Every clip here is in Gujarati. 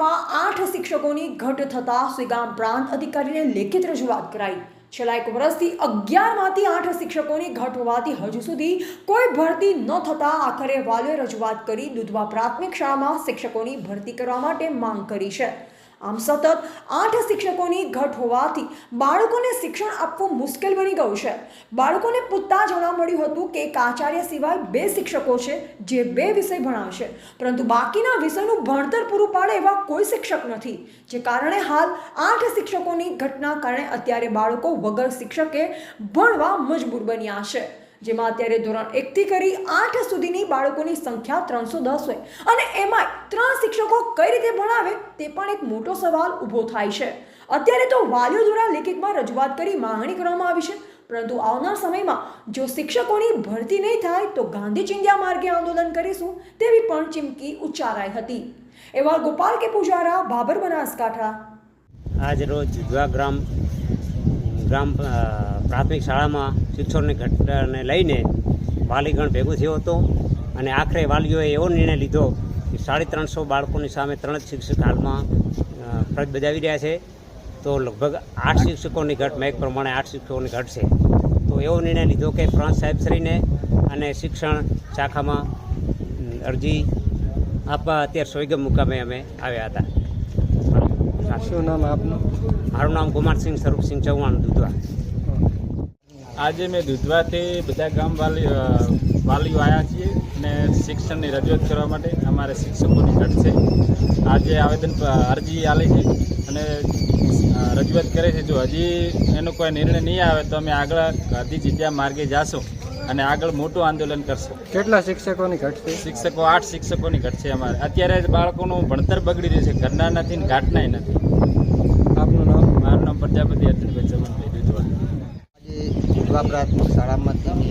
શાળામાં 8 શિક્ષકોની ઘટ થતાં સુઈગામ પ્રાંત અધિકારીને લેખિત રજૂઆત કરાઈ। છેલ્લા 1 વર્ષથી 11માંથી 8 શિક્ષકોની ઘટ હોવાથી હજુ સુધી કોઈ ભરતી ન થતાં આખરે વાલીઓએ રજૂઆત કરી દુધવા પ્રાથમિક શાળામાં શિક્ષકોની ભરતી કરવા માટે માંગ કરી છે। આમ સતત 8 શિક્ષકોની ઘટ હોવાથી બાળકોને શિક્ષણ આપવું મુશ્કેલ બની ગયું છે। બાળકોને પૂછતા જાણવા મળ્યું હતું કે એક આચાર્ય સિવાય 2 શિક્ષકો છે જે 2 વિષય ભણાવશે, પરંતુ બાકીના વિષયનું ભણતર પૂરું પાડે એવા કોઈ શિક્ષક નથી, જે કારણે હાલ 8 શિક્ષકોની ઘટના કારણે અત્યારે બાળકો વગર શિક્ષકે ભણવા મજબૂર બન્યા છે, જેમાં અત્યારે ધોરણ 1 થી કરી 8 સુધીની બાળકોની સંખ્યા 310 હોય અને એમાંય 3 શિક્ષકો કઈ રીતે ભણાવે તે પણ એક મોટો સવાલ ઊભો થાય છે। અત્યારે તો વાલીઓ દ્વારા લેખિતમાં રજૂઆત કરી માંગણી કરવામાં આવી છે, પરંતુ આવનાર સમયમાં જો શિક્ષકોની ભરતી નહીં થાય તો ગાંધી ચિંધ્યા માર્ગે આંદોલન કરીશું તેવી પણ ચીમકી ઉચ્ચારાઈ હતી। એવા ગોપાલ કે પૂજારા, ભાભર, બનાસકાંઠા। આજ રોજ દુધવા ગ્રામ પ્રાથમિક શાળામાં શિક્ષકોની ઘટનાને લઈને વાલીગણ ભેગું થયો હતો અને આખરે વાલીઓએ એવો નિર્ણય લીધો કે 350 બાળકોની સામે 3 જ શિક્ષક હાલમાં ફરજ બજાવી રહ્યા છે, તો લગભગ 8 શિક્ષકોની ઘટ મેં પ્રમાણે 8 શિક્ષકોની ઘટ છે, તો એવો નિર્ણય લીધો કે પ્રાંત સાહેબશ્રીને અને શિક્ષણ શાખામાં અરજી આપવા અત્યારે સોઈગામ મુકામે અમે આવ્યા હતા। શું નામ આપનું? મારું નામ કુમારસિંહ સ્વરૂપસિંહ ચૌહાણ, દુધવા। આજે મેં દુધવાથી બધા ગામ વાલીઓ આવ્યા છીએ અને શિક્ષણની રજૂઆત કરવા માટે। અમારે શિક્ષકોની ઘટ છે, આજે અરજી આલી છે અને રજૂઆત કરે છે। જો હજી એનો કોઈ નિર્ણય નહીં આવે તો અમે આગળ ગાંધી ચિંધ્યા માર્ગે જાશું અને આગળ મોટું આંદોલન કરશું। કેટલા શિક્ષકોની ઘટ છે? શિક્ષકો 8 શિક્ષકોની ઘટ છે અમારે। અત્યારે બાળકોનું ભણતર બગડી રહ્યું છે, ઘરના નથી ને ઘાટનાય નથી। આપનું નામ? મારું નામ પ્રજાપતિ અર્જુનભાઈ ચમનભાઈ, દુધવા। આજે દુધવા પ્રાથમિક શાળામાંથી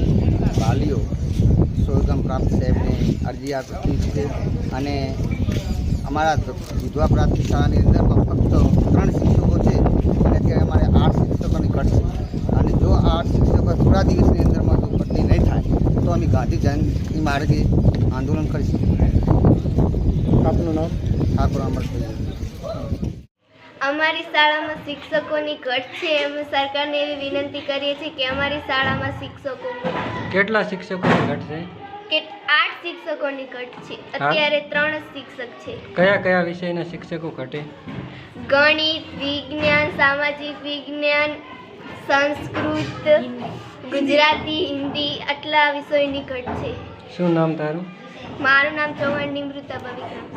વાલીઓ સોઈગામ પ્રાંત સાહેબને અરજી આપી છે અને અમારા દુધવા પ્રાથમિક શાળાની અંદરમાં ફક્ત 3 શિક્ષકો છે અને અત્યારે અમારે 8 શિક્ષકોની ઘટ છે અને જો 8 શિક્ષકો થોડા દિવસની અંદરમાં જો ભરતી નહીં થાય તો અમે ગાંધી જયંતિ માર્ગે આંદોલન કરીશું। આપનું નામ? ઠાકોર અમરભાઈ। અમારી શાળામાં શિક્ષકોની ઘટ છે, અમે સરકારને એવી વિનંતી કરીએ છીએ કે અમારી શાળામાં શિક્ષકો કેટલા શિક્ષકોની ઘટ છે? કે 8 શિક્ષકોની ઘટ છે, અત્યારે 3 જ શિક્ષક છે। કયા કયા વિષયના શિક્ષકો ઘટે? ગણિત, વિજ્ઞાન, સામાજિક વિજ્ઞાન, સંસ્કૃત, ગુજરાતી, હિન્દી આટલા વિષયોની ઘટ છે। શું નામ તારું? મારું નામ ચૌહાણ નિમૃતા ભવિક્રમ।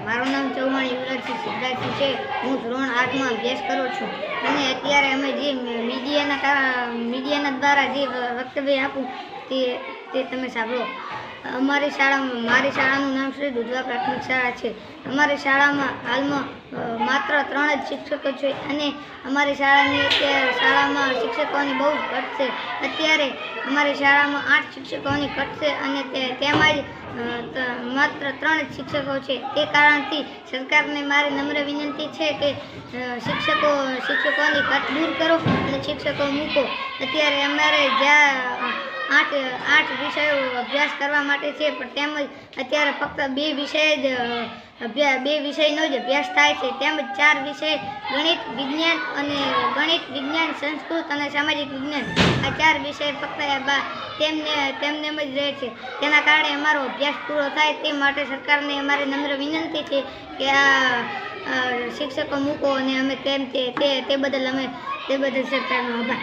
મારું નામ ચૌહાણ યુવરાજસિંહ સિદ્ધાર્થસિંહ છે। હું ધોરણ 8માં અભ્યાસ કરું છું અને અત્યારે અમે જે મીડિયાના દ્વારા જે વક્તવ્ય આપું તે તમે સાંભળો। મારી શાળાનું નામ શ્રી દુધવા પ્રાથમિક શાળા છે। અમારી શાળામાં હાલમાં માત્ર 3 જ શિક્ષકો છે અને અમારી શાળામાં શિક્ષકોની બહુ ઘટ છે। અત્યારે અમારી શાળામાં 8 શિક્ષકોની ઘટ છે અને તેમાં જ માત્ર 3 જ શિક્ષકો છે। તે કારણથી સરકારને મારી નમ્ર વિનંતી છે કે શિક્ષકોની ઘટ દૂર કરો અને શિક્ષકો મૂકો। અત્યારે અમારે જ્યાં 8 વિષયો અભ્યાસ કરવા માટે છે, પણ તેમજ અત્યારે ફક્ત 2 વિષયનો જ અભ્યાસ થાય છે, તેમજ 4 વિષય ગણિત, વિજ્ઞાન, સંસ્કૃત અને સામાજિક વિજ્ઞાન આ 4 વિષય ફક્ત તેમને જ રહે છે। તેના કારણે અમારો અભ્યાસ પૂરો થાય તે માટે સરકારને અમારી નમ્ર વિનંતી છે કે આ શિક્ષકો મૂકો અને અમે તે બદલ સરકારનો આભાર।